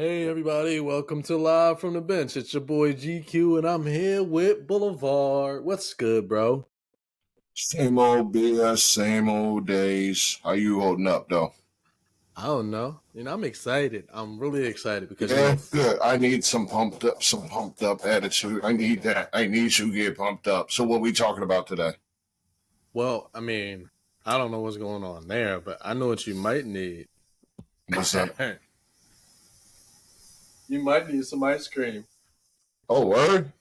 Hey everybody, welcome to Live from the Bench. It's your boy GQ and I'm here with Boulevard. What's good, bro? Same old BS, same old days. How you holding up, though? I don't know. I'm excited. I'm really excited because Yeah, good. I need some pumped up attitude. I need that. I need you to get pumped up. So, what we talking about today? well, I mean, I don't know what's going on there, but I know what you might need. What's that? You might need some ice cream. Oh, word.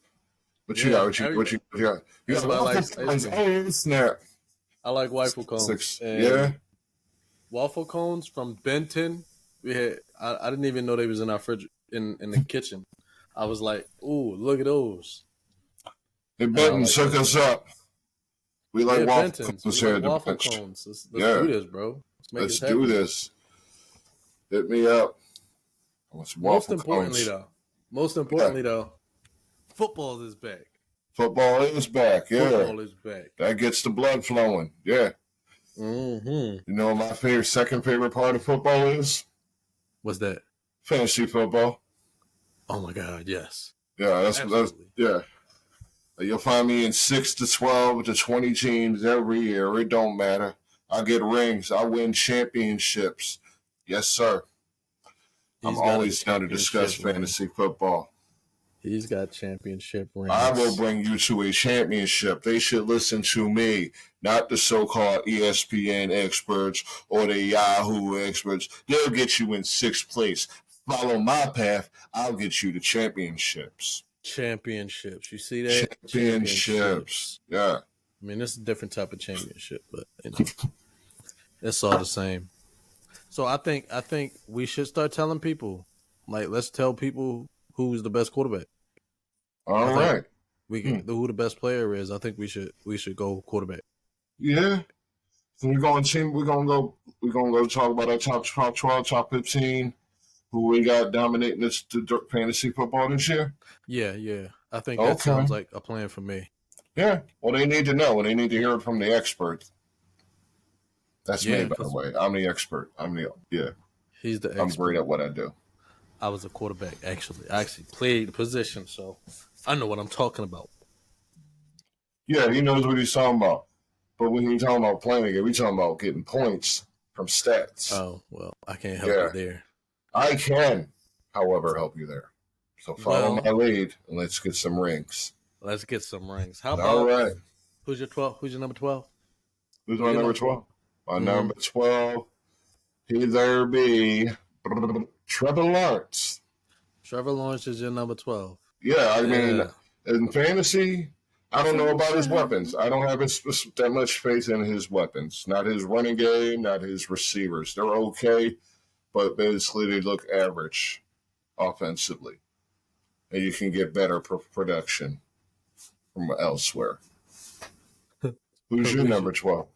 What you got? Yeah, What you got? You got everybody waffle likes ice cones. cream. Oh, snap! I like waffle cones Six. Yeah. and waffle cones from Benton. I didn't even know they was in our fridge in the kitchen. I was like, "Ooh, look at those!" Hey, And I Benton, like hook those. us up. We like Yeah, waffle Benton's. cones We here like at the waffle bench. cones. Let's do Yeah, this, bro. Let's make let's this do happen. this. Hit me up. I want some Most waffle importantly, cones. though, most Yeah, importantly, though, football is back. football is back. Yeah, Football is back. that gets the blood flowing. Yeah. Mm-hmm. You know what my second favorite part of football is? What's that? Fantasy football. Oh my God! Yes, Yeah, that's absolutely. yeah. You'll find me in 6 to 12 to 20 teams every year. It don't matter. I get rings. I win championships. Yes, sir. I'm He's got a always down to discuss championship ring. fantasy football. He's got championship I will rings. bring you to a championship. They should listen to me, not the so-called ESPN experts or the Yahoo experts. They'll get you in sixth place. Follow my path. I'll get you to championships. Championships. You see that? Championships. Championships. Yeah. I mean, it's a different type of championship, but it's all the same. So I think we should start telling people, like, let's tell people who's the best quarterback. I All think right. we Hmm. who the best player is. I think we should go quarterback. Yeah. So we're going team. We're gonna go talk about our top 12, top 15. Who we got dominating this fantasy football this year? Yeah, yeah. I think that Okay. sounds like a plan for me. Yeah. Well, they need to know. They need to hear it from the experts. That's me, Yeah, by the because way. I'm the expert. Yeah. he's the I'm great expert. at what I do. I was a quarterback actually. I actually played the position, so I know what I'm talking about. Yeah, he knows what he's talking about. But when he's talking about playing it, we talking about getting points from stats. Oh well, I can't help you Yeah, there. I can, however, help you there. So follow my Well, lead and let's get some rings. let's get some rings. How All about right. who's your 12? Who's your number 12? Who's Who's my your number number 12? 12? My Mm-hmm. number 12, he there be Trevor Lawrence. Trevor Lawrence is your number 12. Yeah, I mean, Yeah. in fantasy, I don't know about his weapons. Sunshine. I don't have that much faith in his weapons. Not his running game, not his receivers. They're okay, but basically they look average offensively. And you can get better production from elsewhere. Who's your We number should. 12?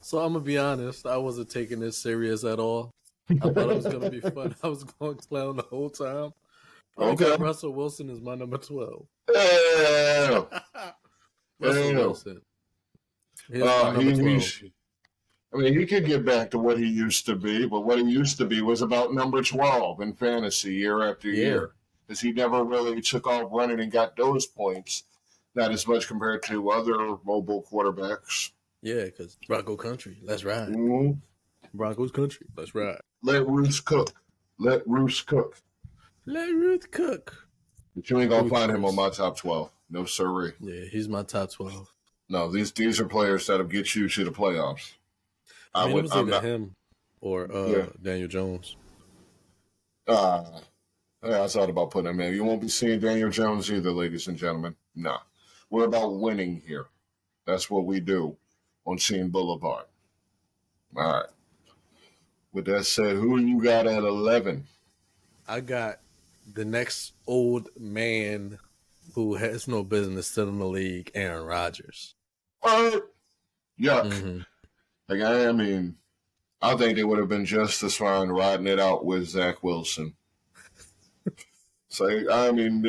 So I'm gonna be honest. I wasn't taking this serious at all. I thought it was gonna be fun. I was going to clown the whole time. I Okay. got Russell Wilson as my number 12. Yeah. Russell Yeah. Wilson. Here's my number 12. I mean, he could get back to what he used to be, but what he used to be was about number 12 in fantasy year after Yeah. year. Because he never really took off running and got those points. Not as much compared to other mobile quarterbacks. Yeah, because Bronco Country. Let's ride. Mm-hmm. Broncos Country. Let's ride. Let Roos cook. Let Roos cook. Let Ruth cook. But you ain't going to Ruth find him on Chris. my top 12. No, sirree. Yeah, he's my top 12. No, these are players that'll get you to the playoffs. I mean, it was I'm either not. him or Yeah. Daniel Jones. Yeah, I thought about putting him in. You won't be seeing Daniel Jones either, ladies and gentlemen. No. We're about winning here. That's what we do on Scene Boulevard. All right. With that said, who you got at 11? I got the next old man who has no business still in the league, Aaron Rodgers. What? Yuck. Mm-hmm. Like, I mean, I think they would have been just as fine riding it out with Zach Wilson. So I mean,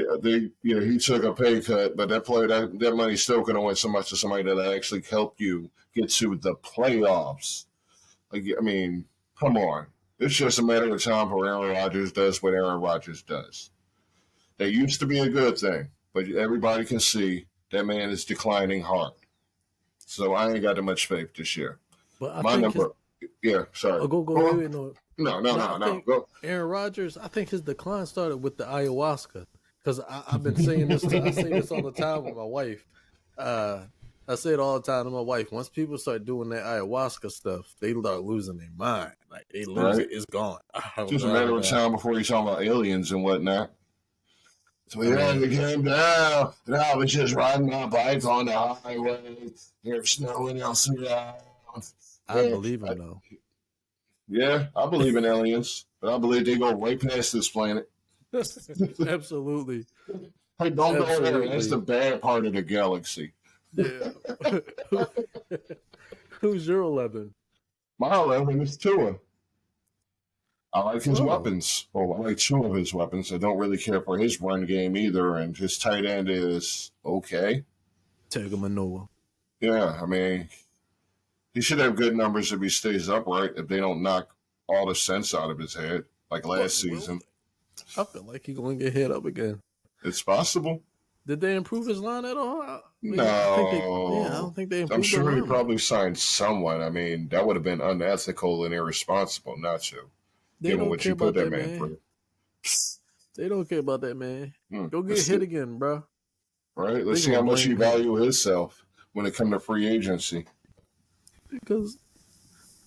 he took a pay cut, but that money still could have went so much to somebody that actually helped you get to the playoffs. Like, I mean, come on. It's just a matter of time before Aaron Rodgers does what Aaron Rodgers does. That used to be a good thing, but everybody can see that man is declining hard. So I ain't got that much faith this year. But I My think his number, yeah, sorry. oh go Go wait, on. wait, no. No, I No. think Go. Aaron Rodgers, I think his decline started with the ayahuasca. Because I've been saying this I say this all the time with my wife. Uh I say it all the time to my wife. Once people start doing that ayahuasca stuff, they start losing their mind. Like they lose Right? it, it's gone. Just a matter of time before you're talking about aliens and whatnot. So I yeah, mean, they came down, and I was just riding my bike on the highway. There's snowing else around. I Yeah, believe him though. I believe in aliens, but I believe they go right past this planet. Absolutely. Hey, don't go there. That's the Absolutely. bad part of the galaxy. Yeah. Who's your 11? My 11 is Tua. I like his Oh, weapons. Well, I like two of his weapons. I don't really care for his run game either, and his tight end is okay. Tagovailoa. Yeah, I mean, he should have good numbers if he stays upright, if they don't knock all the sense out of his head, like But last will season. I feel like he's going to get hit up again. It's possible. Did they improve his line at all? I mean, I think they. Yeah, I don't No. think they I'm improved the sure he line. probably signed someone. I mean, that would have been unethical and irresponsible not to, They given don't what care you put about that that man man. through. They don't care about that man. Go get Let's hit see. again, bro. Right? They Let's see how gonna much he blame him value himself when it comes to free agency. because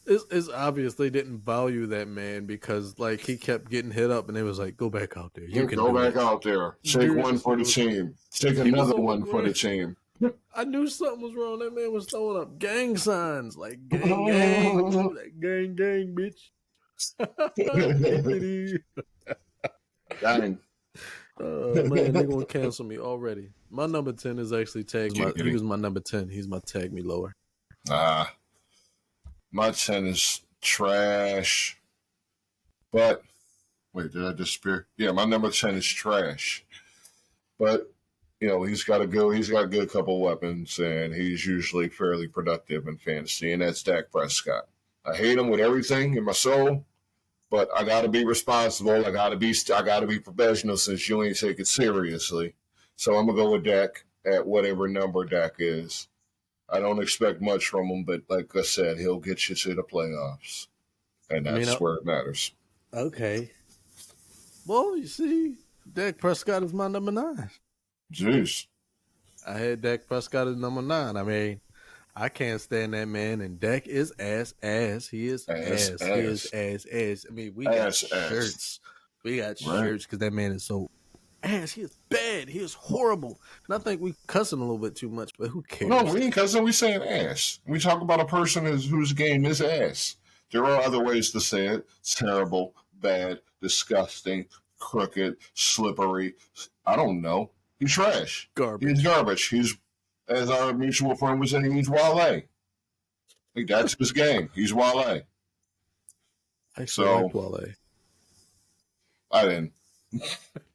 it's obvious they didn't value that man because like he kept getting hit up and they was like, go back out there, you can Go do back it. out there. Take one Dude, for the team. Take he was another on the one for the ground. team. I knew something was wrong. That man was throwing up gang signs like gang gang, like gang gang, bitch. Giggity. Dang. Man, they gonna cancel me already. My number 10 is actually he Giggity. was my number 10. He's my tag me lower. Ah, my 10 is trash. But, wait, did I disappear? Yeah, my number 10 is trash. But, he's got a good couple weapons, and he's usually fairly productive in fantasy, and that's Dak Prescott. I hate him with everything in my soul, but I gotta be responsible. I gotta be professional since you ain't take it seriously. So I'm gonna go with Dak at whatever number Dak is. I don't expect much from him, but like I said, he'll get you to the playoffs, and I mean, that's where it matters. okay. Well, you see, Dak Prescott is my number 9. Jeez. I had Dak Prescott as number 9. I mean, I can't stand that man, and Dak is ass. He is Ass, ass. He is ass, ass. I mean, we got ass, ass. shirts. We got Right? shirts because that man is so ass. He is bad. He is horrible. And I think we cussing a little bit too much, but who No, cares? we ain't cussing. We saying ass. We talk about a person whose game is ass. There are other ways to say it. Terrible, bad, disgusting, crooked, slippery. I don't know. He's trash. He's Garbage. garbage. He's, as our mutual friend was saying, he's Wale. Like, that's his game. He's Wale. I actually So liked Wale. I didn't.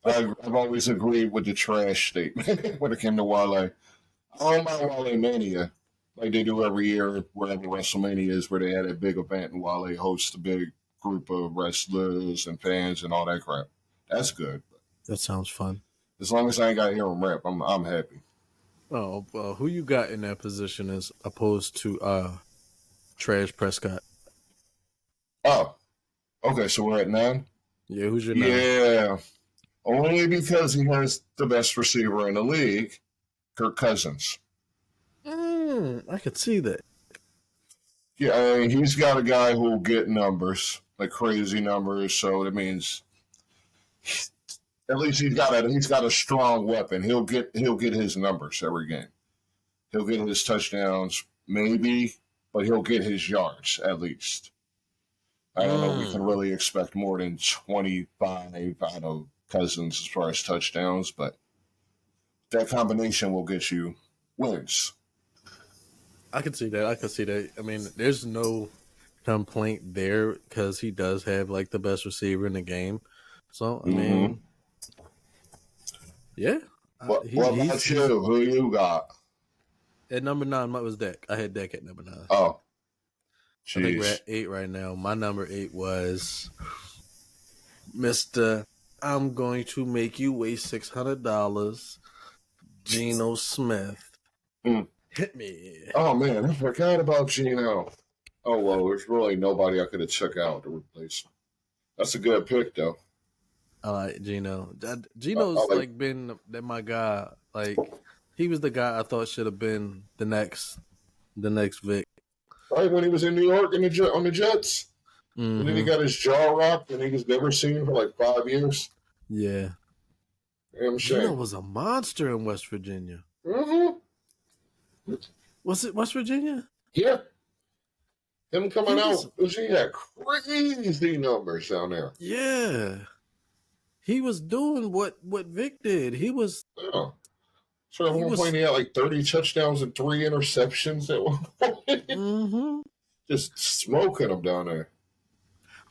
I've always agreed with the trash statement when it came to Wale. I don't mind Wale Mania, like they do every year, wherever WrestleMania is, where they had a big event and Wale hosts a big group of wrestlers and fans and all that crap. That's good. That sounds fun. As long as I ain't got to hear him rap, I'm happy. Oh, who you got in that position as opposed to Trash Prescott? Oh, okay, so we're at 9? Yeah, who's your 9? Yeah, only because he has the best receiver in the league, Kirk Cousins. I could see that. Yeah, I mean, he's got a guy who'll get numbers, like crazy numbers, so that means at least he's got a strong weapon. He'll get his numbers every game. He'll get his touchdowns, maybe, but he'll get his yards at least. I don't know. We can Mm, really expect more than 25 out of Cousins as far as touchdowns, but that combination will get you wins. I could see that. I could see that. I mean, there's no complaint there because he does have like the best receiver in the game. So I Mm-hmm. mean, yeah, What about he's you? Who you got? at number 9. What was Dak? I had Dak at number 9. Oh, I think we're at Jeez. 8 right now. My number 8 was Mr. I'm going to make you waste $600, Geno Smith. Mm. Hit me. Oh man, I forgot about Geno. Oh well, there's really nobody I could have checked out to replace him. That's a good pick though. I like Geno. I Geno's like like been my guy. Like he was the guy I thought should have been the next Vic. right when he was in New York in on the Jets, and then he Mm-hmm. got his jaw rocked, and he was never seen for like 5 years. Yeah. Damn Geno shame. was a monster in West Virginia. Mm-hmm. Was it West Virginia? Yeah, him He coming was out, he had crazy numbers down there. yeah. He was doing what Vic did. Yeah. So at He one point was he had like 30 touchdowns and 3 interceptions at one point. mm-hmm. Just smoking them down there.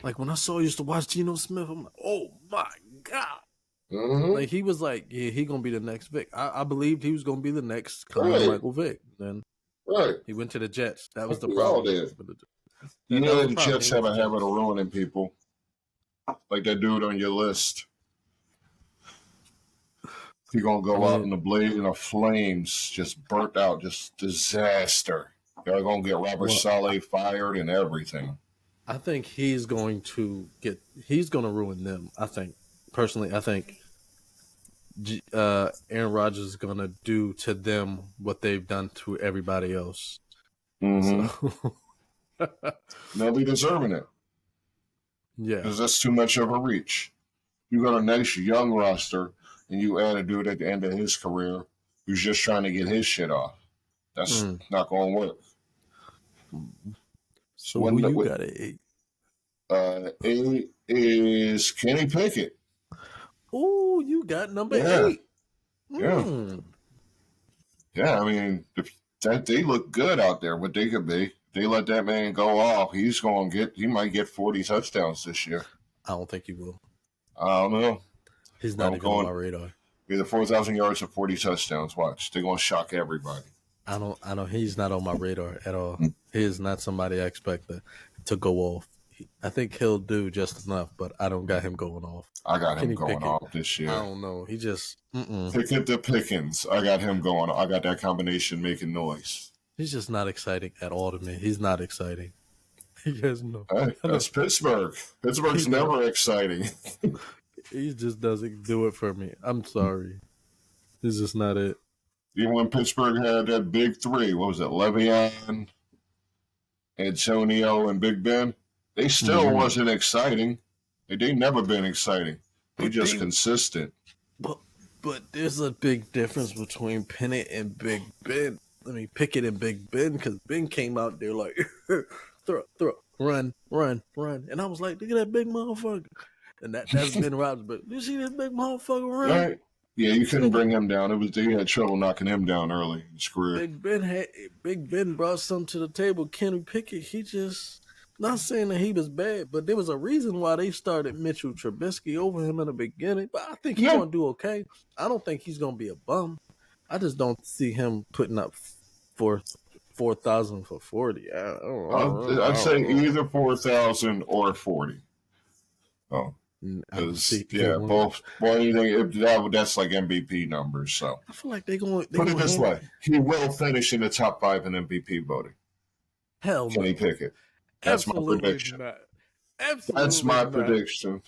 Like when I used to watch Geno Smith, I'm like, oh my God. Mm-hmm. Like he was like, yeah, he gonna be the next Vic. I believed he was gonna be the next Conor Right, Michael Vic. Then right. he went to the Jets. That was the We all problem. did. That Yeah, was the the problem. He Jets went have to a habit Jets. of ruining people. Like that dude on your list. He gonna I go out in mean, the blaze in the flames, just burnt out, just disaster. They're gonna get Robert well, Saleh fired and everything. I think he's going to ruin them. I think personally, I think Aaron Rodgers is going to do to them what they've done to everybody else. Mm-hmm. So, They'll be deserving it yeah. because that's too much of a reach. You got a nice young roster, and you add a dude at the end of his career who's just trying to get his shit off. That's not going to work. So who you got at 8? 8 is Kenny Pickett. Oh, you got number Yeah. 8. Yeah. Yeah, I mean, they look good out there, what they could be. They let that man go off. He might get 40 touchdowns this year. I don't think he will. I don't know. He's not even on my radar. Either 4,000 yards or 40 touchdowns. Watch. They're going to shock everybody. I don't. He's not on my radar at all. He is not somebody I expect to go off. I think he'll do just enough, but I don't got him going off. I got him Kenny going Pickett, off this year. I don't know. He just Pickett to Pickens. I got him going. I got that combination making noise. He's just not exciting at all to me. He's not exciting. He has no. Hey, that's Pittsburgh. Pittsburgh's never exciting. He just doesn't do it for me. I'm sorry. This is not it. Even when Pittsburgh had that big three, what was it, Le'Veon, Antonio, and Big Ben, they still wasn't exciting. They never been exciting. They just consistent. But there's a big difference between Pickett and Big Ben. Pickett and Big Ben, because Ben came out there like, throw, run. And I was like, look at that big motherfucker. And that's Ben Roethlisberger. But you see this big motherfucker run? Right. Yeah, you couldn't bring him down. They had trouble knocking him down early in his career. Big Ben brought something to the table. Kenny Pickett, he just, not saying that he was bad, but there was a reason why they started Mitchell Trubisky over him in the beginning. But I think he's going to do okay. I don't think he's going to be a bum. I just don't see him putting up 4,000 for 40. I'd say either 4,000 or 40. Oh. Both. Well, anything that's like MVP numbers. So I feel like they're going. Put it this way: he will finish in the top 5 in MVP voting. Hell no. Kenny Pickett. That's Absolutely my prediction. Not. Absolutely that's my not. prediction.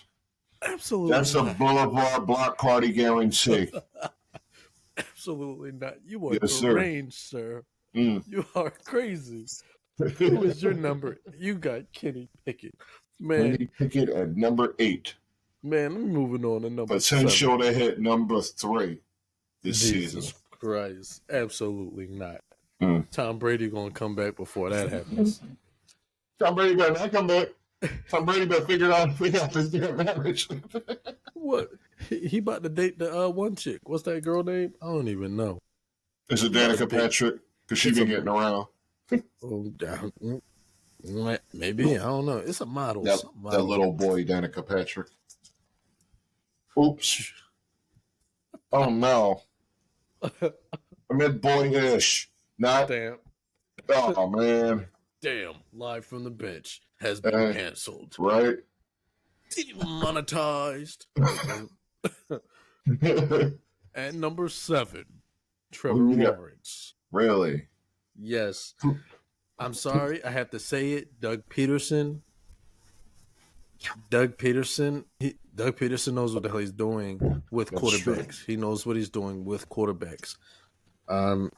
Absolutely. That's not. a Boulevard Block Party guarantee. Absolutely not. You are yes, deranged, sir. You are crazy. Who is your number? You got Kenny Pickett. Man. Kenny Pickett at number 8. Man, I'm moving on to number Potential 7. to hit number 3 this Jesus season. Christ. Absolutely not. Tom Brady going to come back before that happens. Tom Brady better not come back. Tom Brady better figure out this damn marriage. What? He about to date the one chick. What's that girl name? I don't even know. Is it Danica Patrick? Because she been getting around. Maybe. I don't know. It's a model. That little boy, Danica Patrick. Oops. Oh, no. I meant boyish. Not. Damn. Oh, man. Damn, live from the bench has been canceled. Right? Demonetized. At number 7, Trevor Who you got? Lawrence. Really? Yes. I'm sorry, I have to say it. Doug Peterson. Doug Peterson knows what the hell he's doing with That's quarterbacks. true. He knows what he's doing with quarterbacks. And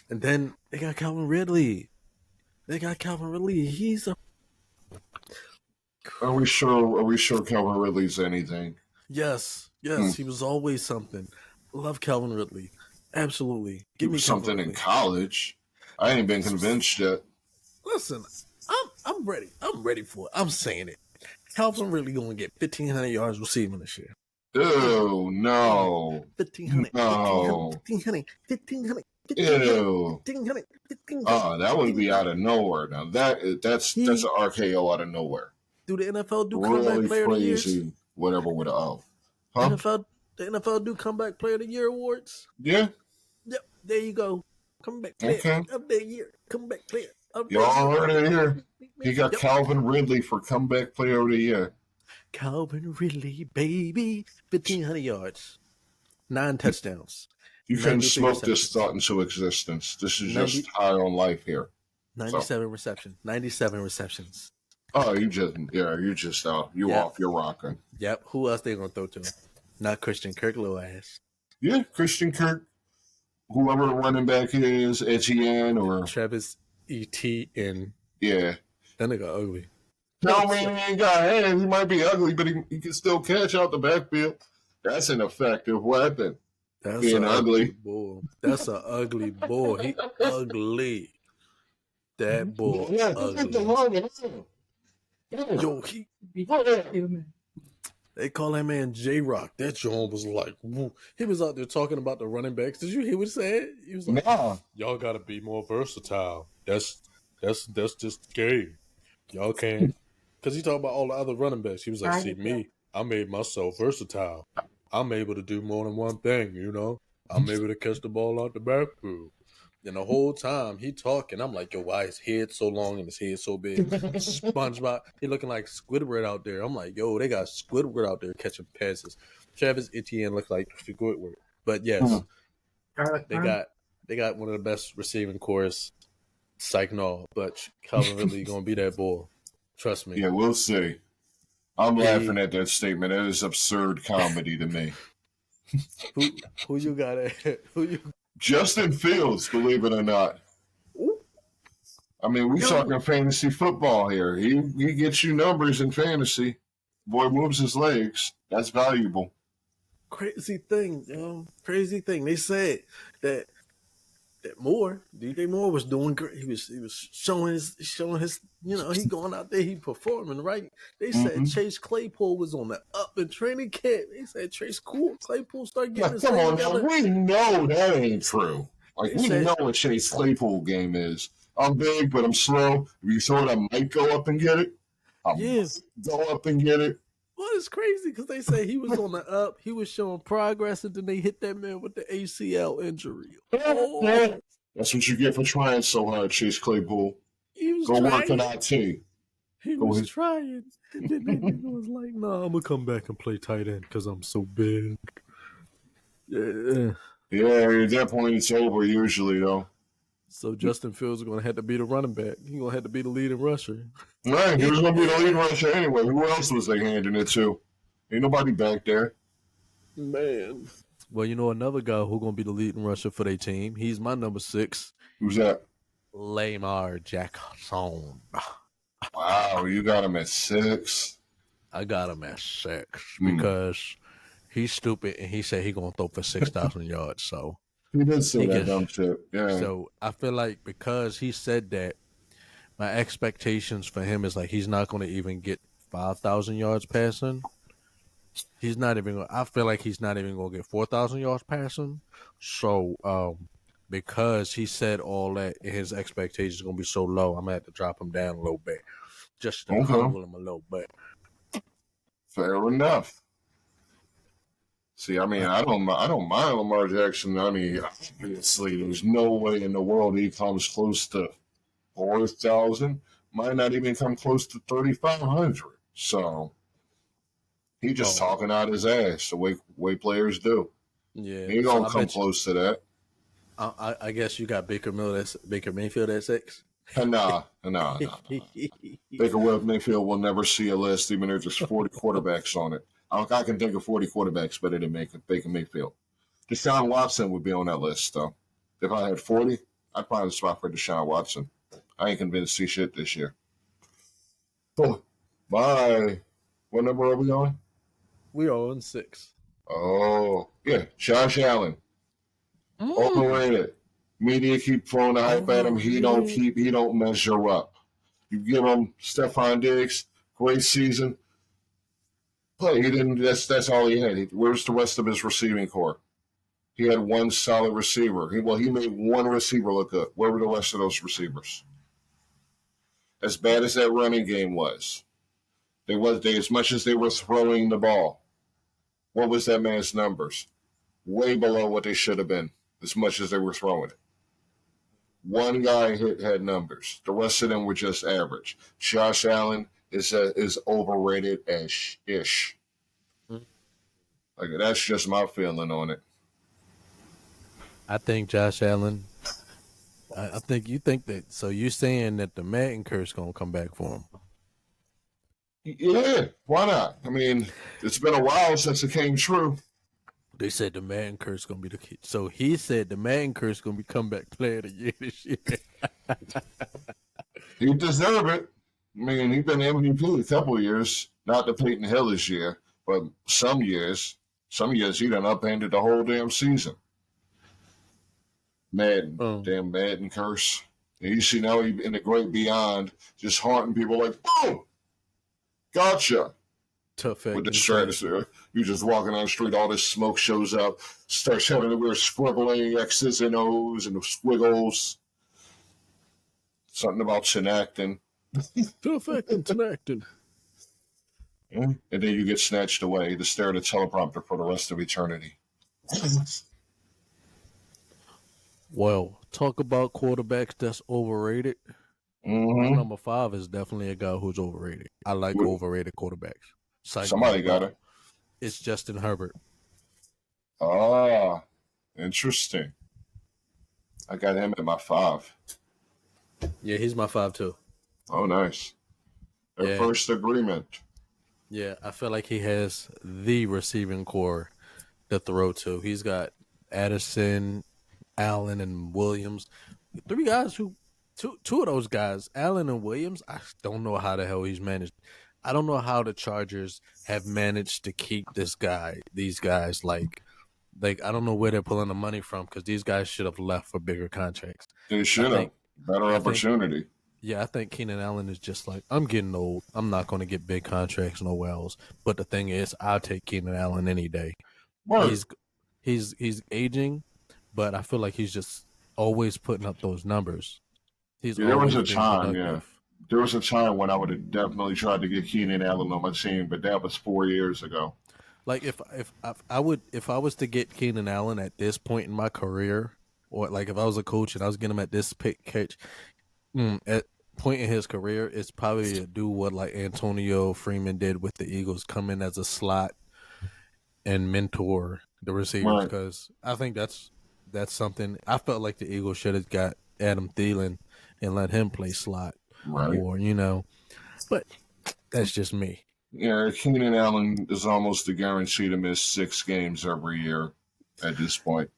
then they got Calvin Ridley. He's a Are we sure? Are we sure Calvin Ridley's anything? yes. Hmm. He was always something. Love Calvin Ridley. Absolutely. He Give me was Calvin something in Ridley. college. I ain't been convinced yet. Listen, I'm ready. I'm ready for it. I'm saying it. Calvin Ridley gonna get 1,500 yards receiving this year. Ew, no. 1,500. No. 1,500. 1,500. Ew. 1,500. Oh, that would be out of nowhere. Now that's an RKO out of nowhere. Do the NFL do Really comeback player of the year? crazy. Whatever with a huh? The NFL do comeback player of the year awards? Yeah. Yep, there you go. Comeback player Okay. of the year. Comeback player of the Y'all year. heard it here. He got Yep. Calvin Ridley for comeback player of the year. Calvin Ridley, baby. 1,500 yards. 9 touchdowns. You couldn't 93 smoke this receptions. thought into existence. This is 90 just high on life here. 97 receptions. 97 receptions. Oh, you Yeah. off. You're rocking. Yep. Who else they gonna throw to? Not Christian Kirk, little ass. Yeah, Christian Kirk, whoever the running back is, Etienne or Travis Etienne. yeah. That nigga ugly. No, man, he ain't got hands. He might be ugly, but he can still catch out the backfield. That's an effective weapon. That's Being an ugly. boy. That's an ugly boy. He ugly. That boy ugly. Yo, they call that man J-Rock. That John was like, woo. He was out there talking about the running backs. Did you hear what he said? He was like, y'all gotta be more versatile. That's just the game. Y'all can't. Because he talked about all the other running backs. He was like, see me, I made myself versatile. I'm able to do more than one thing, you know? I'm able to catch the ball out the backfield. And the whole time he talking, I'm like, yo, why his head so long and his head so big? SpongeBob, he looking like Squidward out there. I'm like, yo, they got Squidward out there catching passes. Travis Etienne looks like Squidward. But yes, they got one of the best receiving cores. Psych no, but Calvin Ridley gonna be that boy. Trust me. Yeah, we'll see. I'm laughing at that statement. That is absurd comedy to me. Who you got at? Justin Fields, believe it or not. I mean, we talking fantasy football here. He gets you numbers in fantasy. Boy moves his legs. That's valuable. Crazy thing, yo. Crazy thing. They said that DJ Moore was doing great. He was showing his he going out there, he performing, right? They said Chase Claypool was on the up in training camp. They said Claypool started getting his come on, together. we know that ain't true. Like we know what Chase Claypool game is. I'm big, but I'm slow. If you throw it, I might go up and get it. Go up and get it. Well, it's crazy because they say he was on the up. He was showing progress, and then they hit that man with the ACL injury. Oh. That's what you get for trying so hard, Chase Claypool. Go work in IT. He was trying. And then that nigga was like, "No, I'm gonna come back and play tight end because I'm so big." Yeah. Yeah, at that point it's over usually though. So Justin Fields is gonna have to be the running back. He's gonna have to be the leading rusher. Right, he was gonna be the lead rusher anyway. Who else was they handing it to? Ain't nobody back there. Man. Well, you know another guy who's gonna be the leading rusher for their team. He's my number 6. Who's that? Lamar Jackson. Wow, you got him at 6. I got him at 6 because he's stupid and he said he's gonna throw for 6,000 yards. So he did say that dumb shit. Yeah. So I feel like because he said that, my expectations for him is like he's not going to even get 5,000 yards passing. He's not even going. I feel like he's not even going to get 4,000 yards passing. So because he said all that, and his expectations are going to be so low, I'm gonna have to drop him down a little bit, just to humble him a little bit. Fair enough. See, I mean, I don't mind Lamar Jackson. I mean, obviously, there's no way in the world he comes close to 4,000, might not even come close to 3,500. So he just talking out his ass the way players do. Yeah. He ain't So gonna I come bet you, close to that. I guess you got Baker Mayfield at 6. Nah. Baker Mayfield will never see a list, even if there's 40 quarterbacks on it. I can think of 40 quarterbacks better than Baker Mayfield. Deshaun Watson would be on that list, though. If I had 40, I'd find a spot for Deshaun Watson. I ain't convinced to see shit this year. Oh, bye. What number are we on? We are on 6. Oh, yeah. Josh Allen. Overrated. Media keep throwing the hype at him. He don't measure up. You give him Stephon Diggs, great season. But he didn't. That's all he had. Where's the rest of his receiving core? He had one solid receiver. He made one receiver look good. Where were the rest of those receivers? As bad as that running game was, as much as they were throwing the ball. What was that man's numbers? Way below what they should have been. As much as they were throwing it. One guy had numbers. The rest of them were just average. Josh Allen is overrated as ish. Like that's just my feeling on it. I think Josh Allen. I think you think that. So you saying that the Madden curse gonna come back for him? Yeah, why not? I mean, it's been a while since it came true. They said the Madden curse gonna be the kid. So he said the Madden curse gonna be comeback player of the year this year. He deserved it. I mean, he's been MVP a couple of years. Not the Peyton Hillis year, but some years he done upended the whole damn season. Madden, damn Madden curse. And you see now he in the great beyond, just haunting people like, boom, gotcha. Tough with the strategy. You just walking on the street, all this smoke shows up, starts having the weird scribbling X's and O's and the squiggles. Something about connecting. Tough acting, connecting. And then you get snatched away to stare at a teleprompter for the rest of eternity. Well, talk about quarterbacks that's overrated. My number 5 is definitely a guy who's overrated. I like overrated quarterbacks. Somebody got it. It's Justin Herbert. Ah, interesting. I got him at my 5. Yeah, he's my 5 too. Oh, nice. Their first agreement. Yeah, I feel like he has the receiving core to throw to. He's got Addison, Allen, and Williams. 3 guys who, two of those guys, Allen and Williams, I don't know how the hell he's managed. I don't know how the Chargers have managed to keep these guys, like I don't know where they're pulling the money from because these guys should have left for bigger contracts. They should have. Better opportunity. I think Keenan Allen is just like, I'm getting old. I'm not going to get big contracts nowhere else. But the thing is, I'll take Keenan Allen any day. What? He's aging, but I feel like he's just always putting up those numbers. There was a time, There was a time when I would have definitely tried to get Keenan Allen on my team, but that was 4 years ago. Like if I was to get Keenan Allen at this point in my career, or like if I was a coach and I was getting him at this at point in his career, it's probably to do what like Antonio Freeman did with the Eagles, come in as a slot and mentor the receivers, because I think that's something. I felt like the Eagles should have got Adam Thielen and let him play slot, or but that's just me. Yeah, Keenan Allen is almost a guarantee to miss 6 games every year at this point.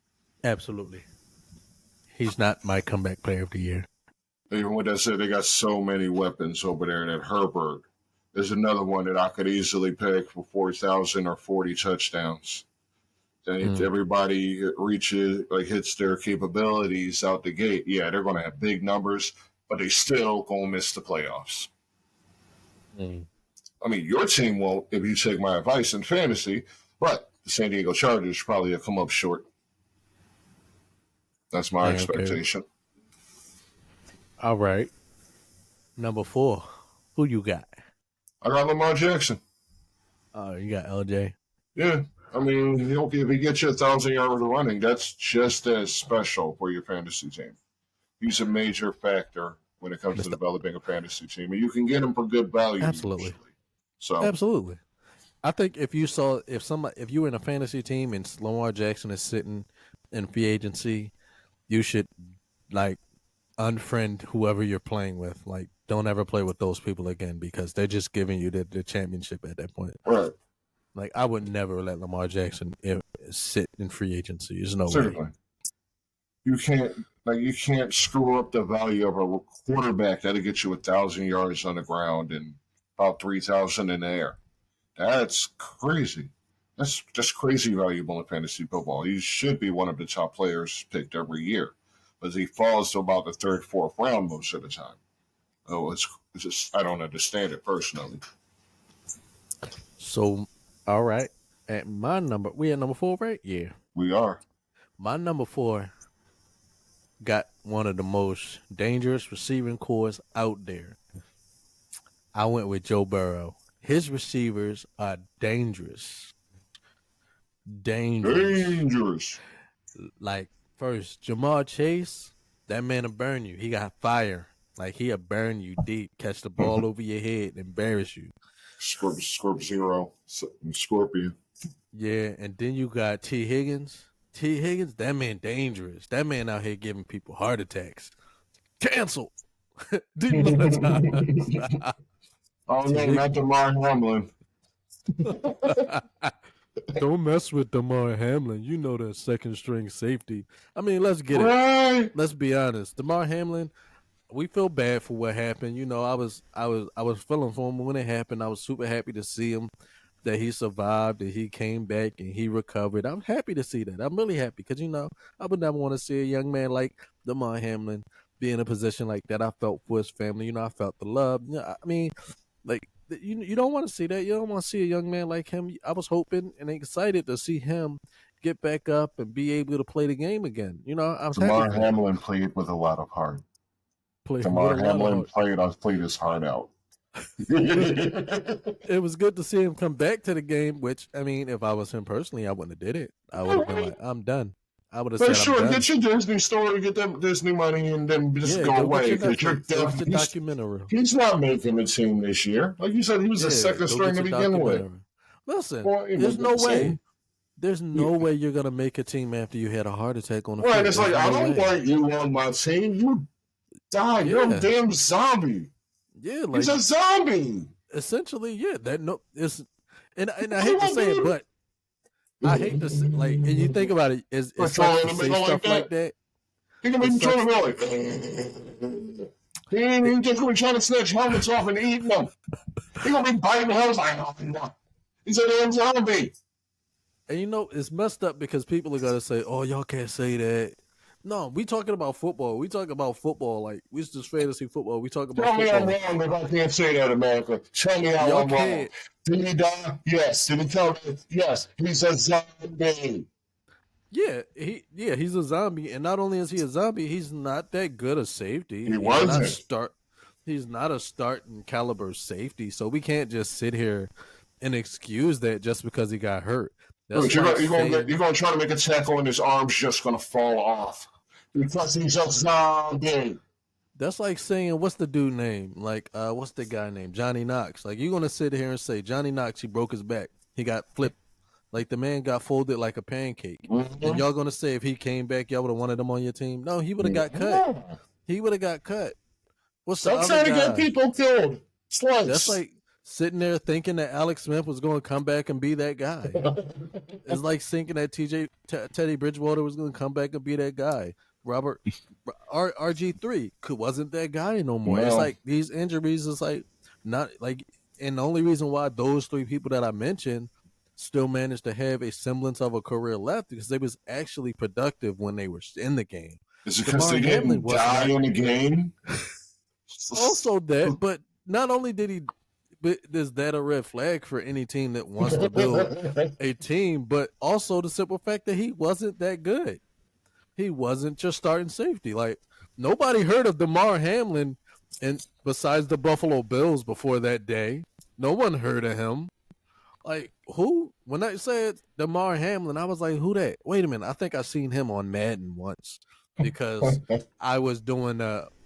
Absolutely. He's not my comeback player of the year. Even with that said, they got so many weapons over there. That Herbert is another one that I could easily pick for 4,000 or 40 touchdowns. If everybody hits their capabilities out the gate, they're going to have big numbers, but they still going to miss the playoffs. I mean, your team won't if you take my advice in fantasy, but the San Diego Chargers probably will come up short. That's my expectation. Okay. All right. Number 4. Who you got? I got Lamar Jackson. Oh, you got LJ. Yeah. I mean, if he gets you 1,000 yards running, that's just as special for your fantasy team. He's a major factor when it comes to Mr. developing a fantasy team, and you can get them for good value Absolutely. usually. So Absolutely. I think if you were in a fantasy team and Lamar Jackson is sitting in free agency, you should like unfriend whoever you're playing with. Like, don't ever play with those people again because they're just giving you the championship at that point. right, Like, I would never let Lamar Jackson sit in free agency. There's no way. certainly you can't screw up the value of a quarterback that'll get you 1,000 yards on the ground and about 3,000 in the air. That's crazy. That's just crazy valuable in fantasy football. He should be one of the top players picked every year, but he falls to about the third, fourth round most of the time. Oh, it's just I don't understand it personally. So, all right. At my number, we at number 4, right? Yeah. We are. My number 4 got one of the most dangerous receiving cores out there. I went with Joe Burrow. His receivers are dangerous. Dangerous. Like, first, Jamar Chase, that man will burn you. He got fire. Like, he'll burn you deep, catch the ball over your head, and embarrass you. Scorpio. Scorpion. Yeah, and then you got T. Higgins. T. Higgins, that man dangerous. That man out here giving people heart attacks. Cancel. Do you know that? Oh no, not DeMar Hamlin. Don't mess with DeMar Hamlin. You know that second string safety. I mean, let's get Right. it. Let's be honest. DeMar Hamlin, we feel bad for what happened. You know, I was feeling for him when it happened. I was super happy to see him that he survived, that he came back and he recovered. I'm happy to see that. I'm really happy because I would never want to see a young man like DeMar Hamlin be in a position like that. I felt for his family. I felt the love. I mean, like you don't want to see that. You don't want to see a young man like him. I was hoping and excited to see him get back up and be able to play the game again. I was happy DeMar for him. Hamlin played with a lot of heart. Played with a DeMar lot of Hamlin heart. played his heart out. It was good to see him come back to the game. Which, I mean, if I was him personally, I wouldn't have did it. I would have been like, I'm done. I would have But said, sure, I'm done. get your Disney store and get them Disney money and then just Yeah, go go away. get your Netflix. Watch the documentary. He's not making the team this year. Like you said, he was a second Go string get to your begin with. documentary. Listen, Well, there's no way. same. There's no way you're gonna make a team after you had a heart attack on the Right, field. it's like, There's I no don't way. want you on my team. You died. You're a Yeah. damn zombie. Yeah, like He's a zombie. essentially, yeah. That no, it's and I hate to say it, but I hate to say, like, and you think about it, it For sucks throwing to him say in stuff like that. He can It be sucks. trying to he ain't just gonna be trying to snatch helmets off and eat them. He gonna be biting helmets like, oh, no. He's a damn zombie. And it's messed up because people are gonna say, "Oh, y'all can't say that." No, we talking about football. We talk about football like we just fantasy football. We talk about Tell me I'm football. wrong if I can't say that, America. Tell me how Y'all I'm wrong. can't. Did he die? Yes. Did he tell me? Yes. He's a zombie. He's a zombie, and not only is he a zombie, he's not that good a safety. He wasn't. He's not a starting caliber safety, so we can't just sit here and excuse that just because he got hurt. That's Dude, you're like gonna try to make a tackle and his arm's just gonna fall off because he's a zombie. that's like saying, what's the dude name? Like, what's the guy name? Johnny Knox. Like, you're gonna sit here and say Johnny Knox, he broke his back, he got flipped, like the man got folded like a pancake. Mm-hmm. And y'all gonna say if he came back, y'all would have wanted him on your team? No, he would have got cut. He would have got cut. What's the Stop other trying to guy? get people killed. Slugs. That's like sitting there thinking that Alex Smith was going to come back and be that guy. It's like thinking that Teddy Bridgewater was going to come back and be that guy. RG3 wasn't that guy no more. No. It's like these injuries is like not like, and the only reason why those three people that I mentioned still managed to have a semblance of a career left because they was actually productive when they were in the game. Is it because DeMar they Hamlin didn't was die not- in the game? Also that, but not only did he, but is that a red flag for any team that wants to build a team, but also the simple fact that he wasn't that good. He wasn't just starting safety. Like, nobody heard of DeMar Hamlin, and besides the Buffalo Bills before that day, no one heard of him. Like, who? When I said DeMar Hamlin, I was like, who that? Wait a minute. I think I seen him on Madden once because I was doing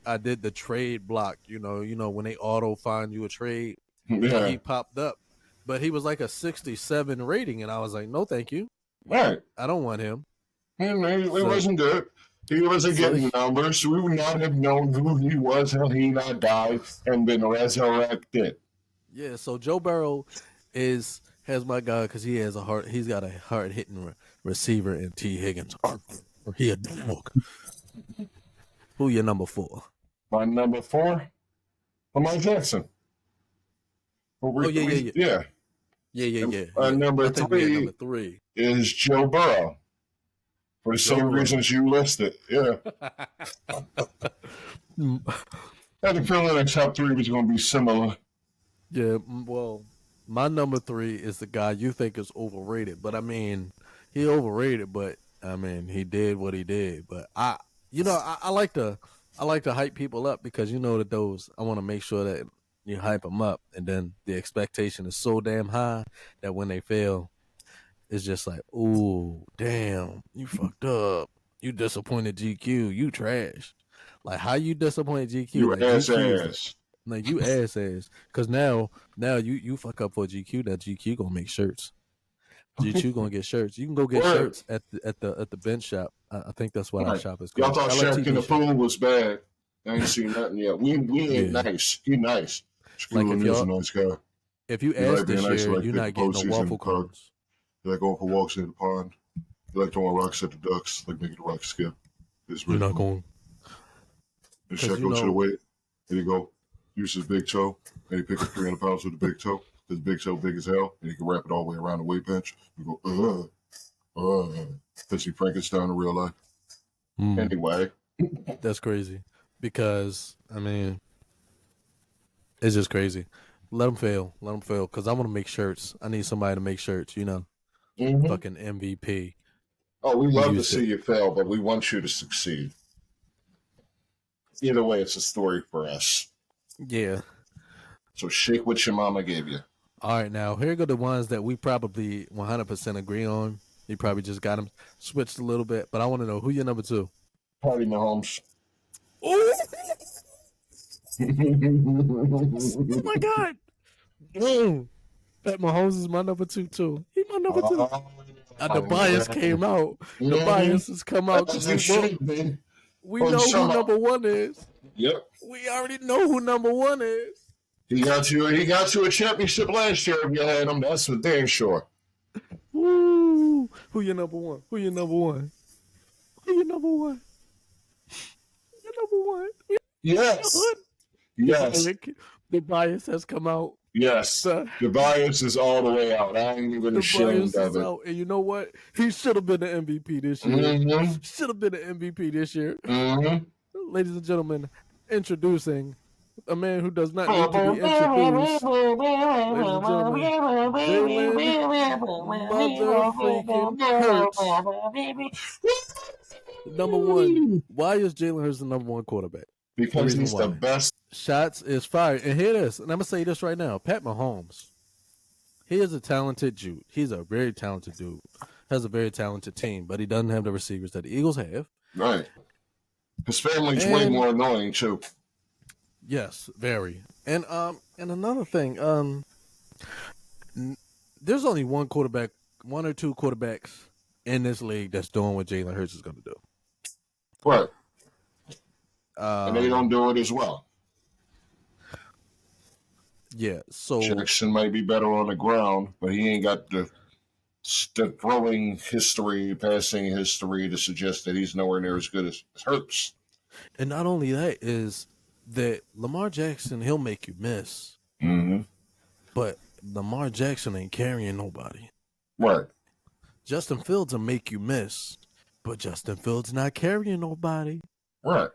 I did the trade block. You know when they auto find you a trade, and Yeah, he popped up, but he was like a 67 rating, and I was like, no, thank you, right. I don't want him. He So wasn't good. He wasn't so getting numbers. We would not have known who he was had he not died and been resurrected. yeah, so Joe Burrow has my guy because he has a hard. He's got a hard hitting receiver in T Higgins. Or he a dog. Who your number 4? My number 4, Lamar Jackson. Oh yeah, yeah, yeah, Yeah. yeah, yeah, And, yeah, yeah. number I think we had number 3 3. is Joe Burrow for the Joe same Burrow. reasons you listed. Yeah. I had a feeling the top 3 was going to be similar. Yeah, well, my number 3 is the guy you think is overrated, but I mean, he overrated, but I mean, he did what he did. But I like to hype people up because you know that those I want to make sure that you hype them up, and then the expectation is so damn high that when they fail, it's just like, ooh, damn, you fucked up, you disappointed GQ, you trash. Like how you disappointed GQ? You Like ass GQ is the ass. like you ass. Cause now you fuck up for GQ. That GQ gonna make shirts. GQ gonna get shirts. You can go get Word. shirts at the bench shop. I think that's what our Right. shop is Y'all called. thought Shaq in LFTB the shop. pool was bad. I ain't seen nothing yet. We ain't Yeah. nice. He nice. Like Shaquille O'Neal's a nice guy. if you He ask like being this nice. He year, like you're making not getting no waffle postseason park. cones. He like going for walks in the pond. He like throwing rocks at the ducks, like making the rocks skip. It's You're really not cool. going And because Shaq go to the weight. Here you go. Use his big toe. And he pick up 300 pounds with the big toe. His big toe big as hell. And he can wrap it all the way around the weight bench. You go, Because he Frankenstein in real life. Anyway. that's crazy. Because I mean, it's just crazy. Let them fail. Let them fail. Because I want to make shirts. I need somebody to make shirts. Mm-hmm. Fucking MVP. Oh, we We love to used see it. you fail, but we want you to succeed. Either way, it's a story for us. Yeah. So shake what your mama gave you. All right, now here go the ones that we probably 100% agree on. You probably just got them switched a little bit, but I want to know who your number 2. Patty Mahomes. Oh my God! Pat Mahomes is my number 2 too. He's my number 2. The bias came out. The bias has come out because we know who number 1 is. Yep. We already know who number 1 is. He got to a championship last year if you had him. That's for damn sure. Woo! Who your number 1? Who your number 1? Who your number 1? Your number 1. Yes. Yes. The bias has come out. Yes. The bias is all the way out. I ain't even ashamed of it. Out. And you know what? He should have been the MVP this year. Mm-hmm. Should have been the MVP this year. Mm-hmm. Ladies and gentlemen, introducing a man who does not need to be introduced. Ladies and gentlemen, Jalen motherfucking Hurts. Number 1. Why is Jalen Hurts the number 1 quarterback? Because he's the best. Shots is fired. And hear this. And I'm going to say this right now. Pat Mahomes, he is a talented dude. He's a very talented dude. Has a very talented team, but he doesn't have the receivers that the Eagles have. Right. His family's way more annoying, too. Yes, very. And another thing, there's only one or two quarterbacks in this league that's doing what Jalen Hurts is going to do. Right. And they don't do it as well. Yeah, so Jackson might be better on the ground, but he ain't got the throwing history, passing history to suggest that he's nowhere near as good as Hurts. And not only that is that Lamar Jackson, he'll make you miss. Mm-hmm. But Lamar Jackson ain't carrying nobody. Right. Justin Fields will make you miss, but Justin Fields not carrying nobody. Right.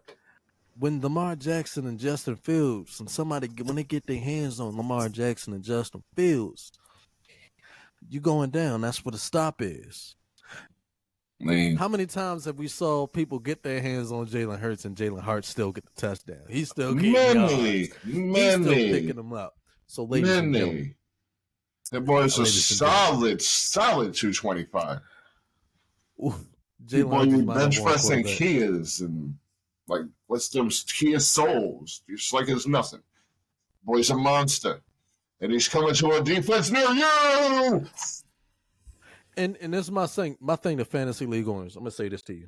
When Lamar Jackson and Justin Fields, when they get their hands on Lamar Jackson and Justin Fields, you going down. That's what a stop is. How many times have we saw people get their hands on Jalen Hurts and Jalen Hurts still get the touchdown? He's still getting yards. He's still picking them up. So, ladies and gentlemen, that boy's a solid 225. Jalen Hurts is my bench number 1 pressing quarterback. kids and Like, what's them Kia Souls? Just like it's nothing. Boy's a monster. And he's coming to a defense near you! And this is my thing to fantasy league owners. I'm gonna say this to you.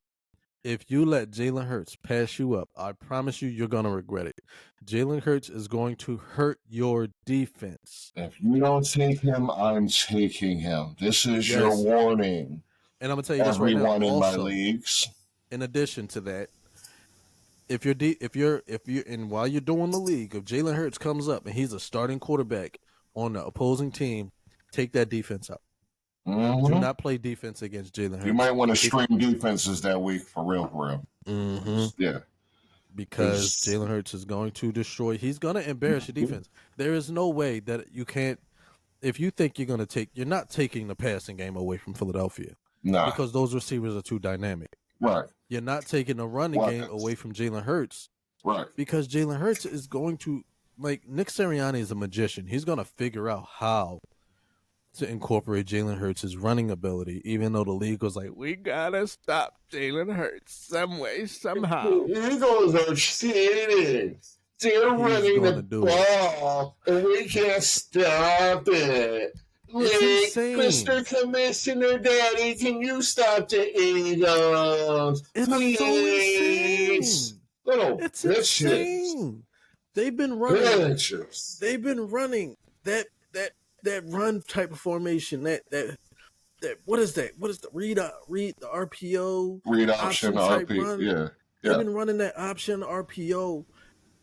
If you let Jalen Hurts pass you up, I promise you're gonna regret it. Jalen Hurts is going to hurt your defense. If you don't take him, I'm taking him. This is your warning. And I'm gonna tell you this right now. Everyone in also, my leagues. In addition to that, if you're and while you're doing the league, if Jalen Hurts comes up and he's a starting quarterback on the opposing team, take that defense out. Mm-hmm. Do not play defense against Jalen Hurts. You might want to stream defenses that week for real. Mm-hmm. Yeah. Because Jalen Hurts is going to destroy. He's going to embarrass your defense. There is no way that you can't. If you think you're going to take, you're not taking the passing game away from Philadelphia. No. Because those receivers are too dynamic. Right. You're not taking the running game away from Jalen Hurts. Right. Because Jalen Hurts is going to, like, Nick Sirianni is a magician. He's going to figure out how to incorporate Jalen Hurts' running ability, even though the league was like, we gotta stop Jalen Hurts some way, somehow. The Eagles are cheating. They're running the ball, and we can't stop it. It's insane. Mr. Commissioner Daddy, can you stop the Eagles? It's Please. so insane. Little it's bitches. Insane. They've been running. Bitches. They've been running that run type of formation. That what is that? What is the read the RPO? Read option RPO. Yeah. They've been running that option RPO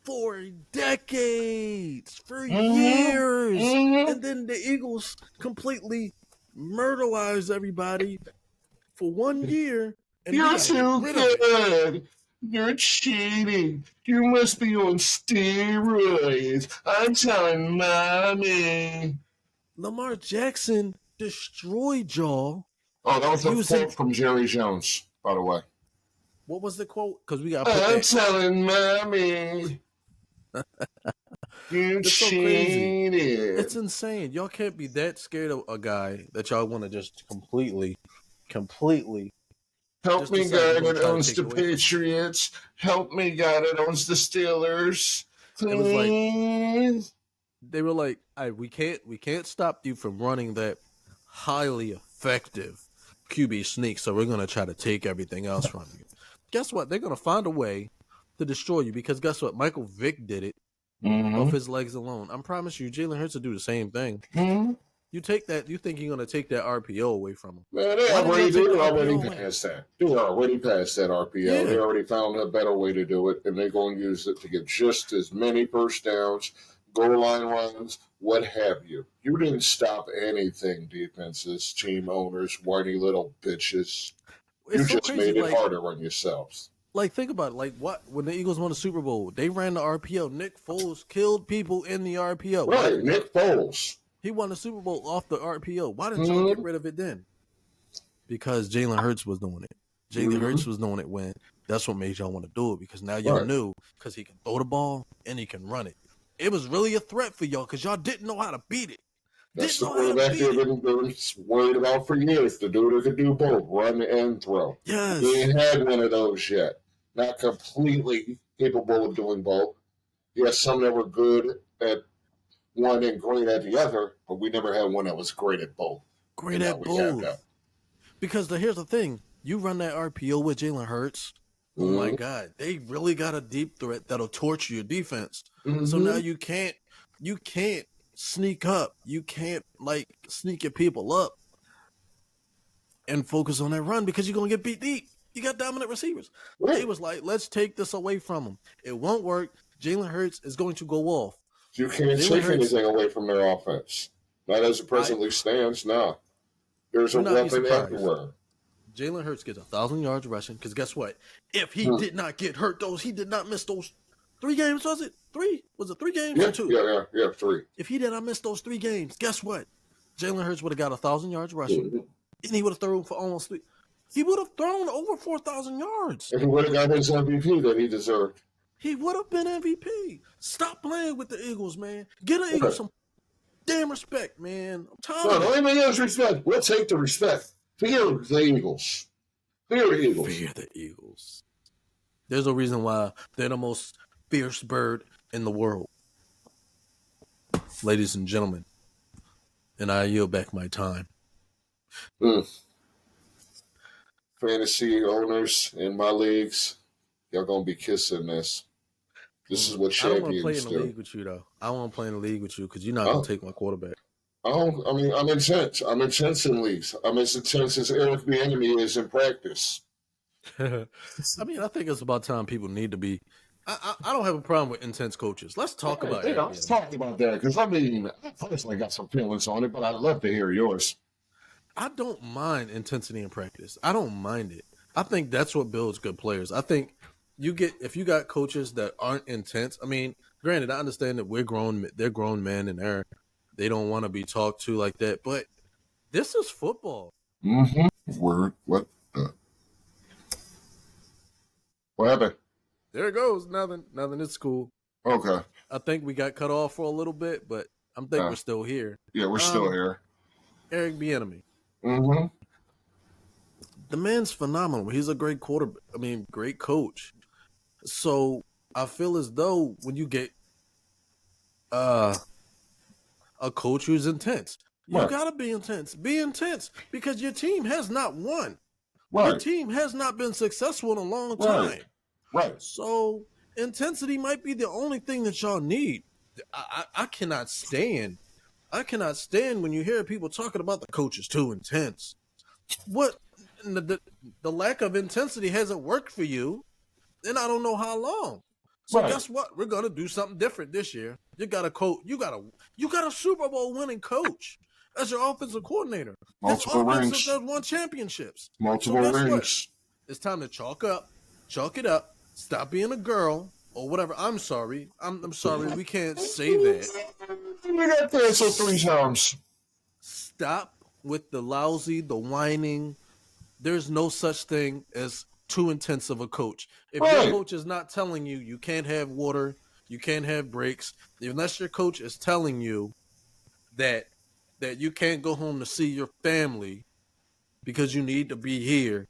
for decades, for years, and then the Eagles completely murderized everybody for 1 year. And you're too good. You're cheating. You must be on steroids. I'm telling mommy. Lamar Jackson destroyed y'all. Oh, that was a quote from Jerry Jones, by the way. What was the quote? Because we got. I'm telling mommy. You cheated. It's insane. Y'all can't be that scared of a guy that y'all want to just completely. Help me, guy that owns the Patriots. Help me, guy that owns the Steelers. Please. It was like they were like, we can't stop you from running that highly effective QB sneak, so we're gonna try to take everything else from you. Guess what? They're gonna find a way to destroy you because guess what? Michael Vick did it off his legs alone. I promise you, Jalen Hurts will do the same thing. You take that. You think you're gonna take that RPO away from him? Man, they already passed that. They already passed that RPO. Yeah. They already found a better way to do it, and they're going to use it to get just as many first downs, goal line runs, what have you. You didn't stop anything, defenses, team owners, whiny little bitches. You just made it harder on yourselves. Like, think about it. Like, what? When the Eagles won the Super Bowl, they ran the RPO. Nick Foles killed people in the RPO. Right, Nick Foles. He won the Super Bowl off the RPO. Why didn't y'all get rid of it then? Because Jalen Hurts was doing it. Jalen Hurts was doing it when that's what made y'all want to do it because now y'all knew because he can throw the ball and he can run it. It was really a threat for y'all because y'all didn't know how to beat it. That's the quarterback they've been worried about for years. The dude who could do both, run and throw. Yes. He ain't had one of those yet. Not completely capable of doing both. He has some that were good at one and great at the other, but we never had one that was great at both. Great at both. Because here's the thing. You run that RPO with Jalen Hurts. Oh, my God. They really got a deep threat that'll torture your defense. So now you can't sneak up. You can't, sneak your people up and focus on that run because you're going to get beat deep. You got dominant receivers. Right. They was like, let's take this away from them. It won't work. Jalen Hurts is going to go off. You can't take anything away from their offense. Not as it presently stands, no. There's a weapon everywhere. Jalen Hurts gets 1,000 yards rushing because guess what? If he did not get hurt, he did not miss those 3 games, was it? 3? Was it 3 games or 2? Yeah, 3. If he did not miss those 3 games, guess what? Jalen Hurts would have got 1,000 yards rushing, and he would have thrown for almost 3. He would have thrown over 4,000 yards. And he would have got his MVP that he deserved. He would have been MVP. Stop playing with the Eagles, man. Get the Eagles some damn respect, man. I'm tired. No, don't even give us respect. We'll take the respect. Fear the Eagles. Fear the Eagles. Fear the Eagles. There's a reason why they're the most fierce bird in the world, ladies and gentlemen. And I yield back my time. Mm. Fantasy owners in my leagues, y'all gonna be kissing this. This is what I don't want to play in champions the do. league with you though. I want to play in the league with you because you're not gonna Oh, take my quarterback. I mean, I'm intense. I'm intense in leagues. I'm as intense as Eric the Enemy is in practice. I mean, I think it's about time people need to be. I don't have a problem with intense coaches. Let's talk about Eric. Let's talk about that because I mean, I personally got some feelings on it, but I'd love to hear yours. I don't mind intensity in practice. I don't mind it. I think that's what builds good players. I think if you got coaches that aren't intense. I mean, granted, I understand that we're grown. They're grown men, and they don't want to be talked to like that. But this is football. Mm-hmm. Word. What? What happened? There it goes. Nothing. Nothing. It's cool. Okay. I think we got cut off for a little bit, but I think we're still here. Yeah, we're still here. Eric Bieniemy. Mm-hmm. The man's phenomenal. He's a great quarterback. I mean, great coach. So I feel as though when you get a coach who's intense, you gotta be intense. Be intense because your team has not won. Right. Your team has not been successful in a long time. Right. So intensity might be the only thing that y'all need. I cannot stand. I cannot stand when you hear people talking about the coach is too intense. What the lack of intensity hasn't worked for you, and I don't know how long. So guess what? We're gonna do something different this year. You got a coach. You got a Super Bowl winning coach as your offensive coordinator. Multiple rings. Has won championships. Multiple rings. What? It's time to chalk it up. Stop being a girl or whatever. I'm sorry. I'm sorry. We can't say that. We got canceled 3 times. Stop with the lousy, the whining. There's no such thing as too intense of a coach. If your coach is not telling you you can't have water, you can't have breaks, unless your coach is telling you that you can't go home to see your family because you need to be here,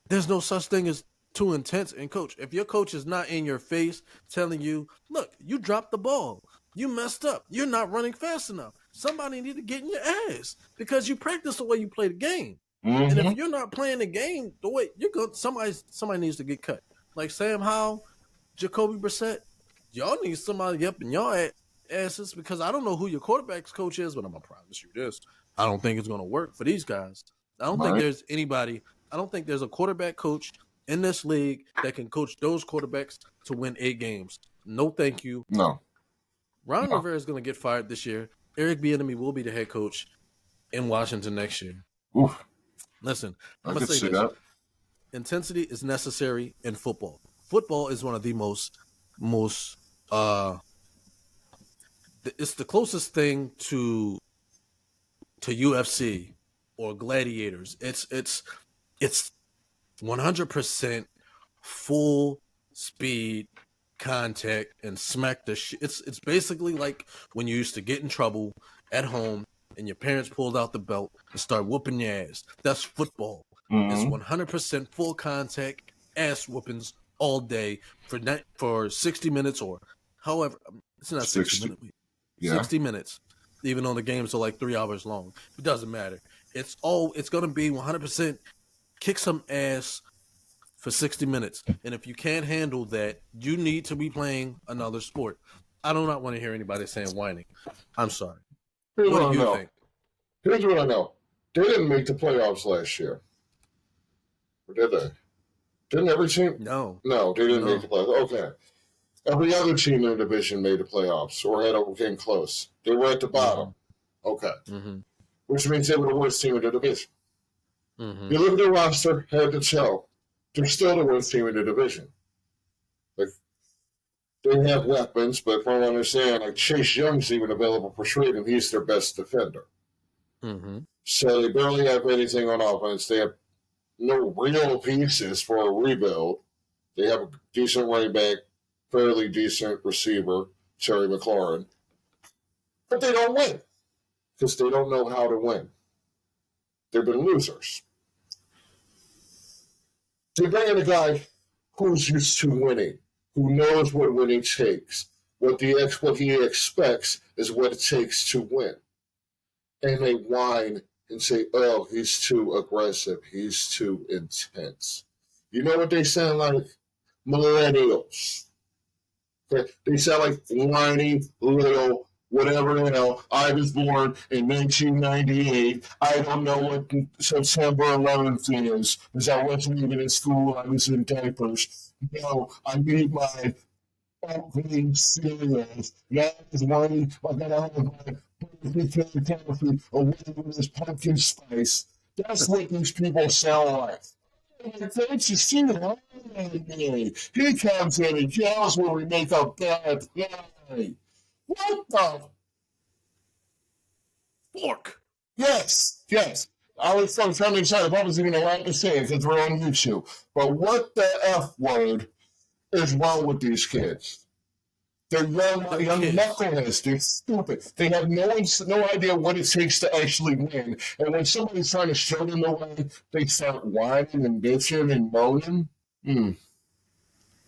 there's no such thing as too intense in coach. If your coach is not in your face telling you, look, you dropped the ball, you messed up, you're not running fast enough, somebody need to get in your ass because you practice the way you play the game. Mm-hmm. And if you're not playing the game the way you're going, somebody needs to get cut. Like Sam Howell, Jacoby Brissett, y'all need somebody up in y'all asses because I don't know who your quarterback's coach is, but I'm gonna promise you this: I don't think it's gonna work for these guys. I don't think there's anybody. I don't think there's a quarterback coach in this league that can coach those quarterbacks to win 8 games. No, thank you. No. Ron Rivera is gonna get fired this year. Eric Bieniemy will be the head coach in Washington next year. Oof. Listen, I'm going to say this. Intensity is necessary in football. Football is one of the most it's the closest thing to UFC or gladiators. It's 100% full speed contact and smack the shit. It's basically like when you used to get in trouble at home and your parents pulled out the belt and start whooping your ass. That's football. Mm-hmm. It's 100% full contact ass whoopings all day for 60 minutes or however. It's not 60 minutes. Yeah. 60 minutes, even though the games are like 3 hours long. It doesn't matter. It's going to be 100% kick some ass for 60 minutes. And if you can't handle that, you need to be playing another sport. I do not want to hear anybody saying whining. I'm sorry. What do you think? Here's what I know. They didn't make the playoffs last year. Or did they? Didn't every team? No. No, they didn't make the playoffs. Okay. Every other team in the division made the playoffs or came close. They were at the bottom. Mm-hmm. Okay. Mm-hmm. Which means they were the worst team in the division. Mm-hmm. You look at their roster, head to toe. They're still the worst team in the division. Like, they have weapons, but from what I understand, like Chase Young's even available for trade, and he's their best defender. Mm-hmm. So they barely have anything on offense. They have no real pieces for a rebuild. They have a decent running back, fairly decent receiver, Terry McLaurin. But they don't win because they don't know how to win. They've been losers. They bring in a guy who's used to winning, who knows what winning takes. What he expects is what it takes to win. And they whine and say, "Oh, he's too aggressive. He's too intense." You know what they sound like? Millennials. Okay? They sound like whiny little whatever the hell. I was born in 1998. I don't know what September 11th is because I wasn't even in school. I was in diapers. No, I need my opening cereals. Now is whiny. I gotta have my coffee or whatever this pumpkin spice. That's what these people sound like. Thanks to see how he comes in and yells when we make a bad play. What the? Fork. Yes. I was so trying to decide if I was even allowed to say it because we're on YouTube. But what the F word is wrong with these kids? They're young knuckleheads. They're stupid. They have no idea what it takes to actually win. And when somebody's trying to show them the way, they start whining and bitching and moaning.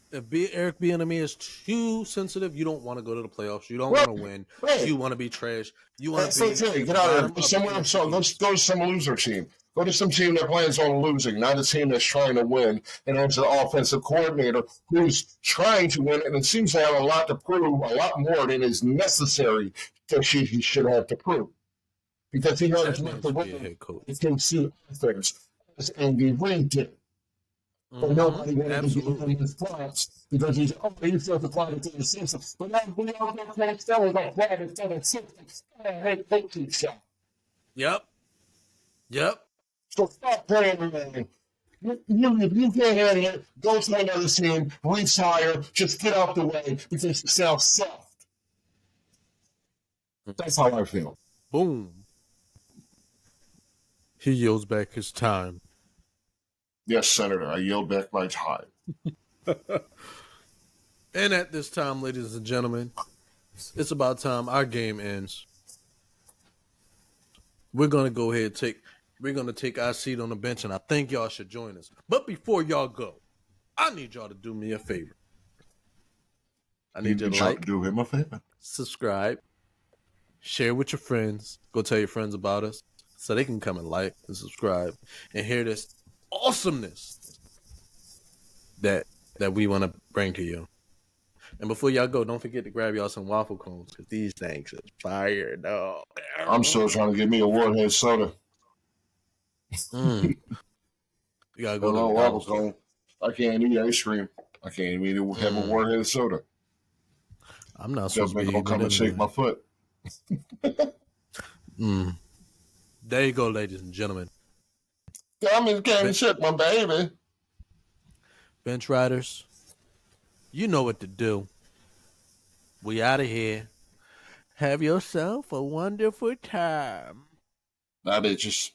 If Eric Bieniemy is too sensitive, you don't want to go to the playoffs. You don't want to win. You want to be trash. You want to be get out of there. Somewhere else. Go to some loser team. Go to some team that plans on losing, not a team that's trying to win. And there's an offensive coordinator who's trying to win, and it seems to have a lot to prove, a lot more than is necessary that he should have to prove. Because he knows what the win. He can see things as Andy Reid did. But nobody wanted to give him his props because he's still the product of the system. But now we all know Clark Stellar got product of the system. I hate coaching shot. Yep. So stop playing around. If you can't handle it, go to another team, retire, just get out the way because you sound soft. That's how I feel. Boom. He yields back his time. Yes, Senator, I yield back my time. And at this time, ladies and gentlemen, it's about time our game ends. We're going to go ahead and we're going to take our seat on the bench, and I think y'all should join us. But before y'all go, I need y'all to do me a favor. I need you to do him a favor. Subscribe, share with your friends, go tell your friends about us so they can come and like and subscribe and hear this awesomeness that we want to bring to you. And before y'all go, don't forget to grab y'all some waffle cones because these things is fire, dog. I'm still trying to get me a Warhead soda. You gotta go to the waffle cone. I can't eat ice cream. I can't even have a Warhead soda. I'm not supposed to be gonna come and shake my foot. There you go, ladies and gentlemen. Come and came and shake my baby. Bench riders, you know what to do. We out of here. Have yourself a wonderful time. Nah, bitches.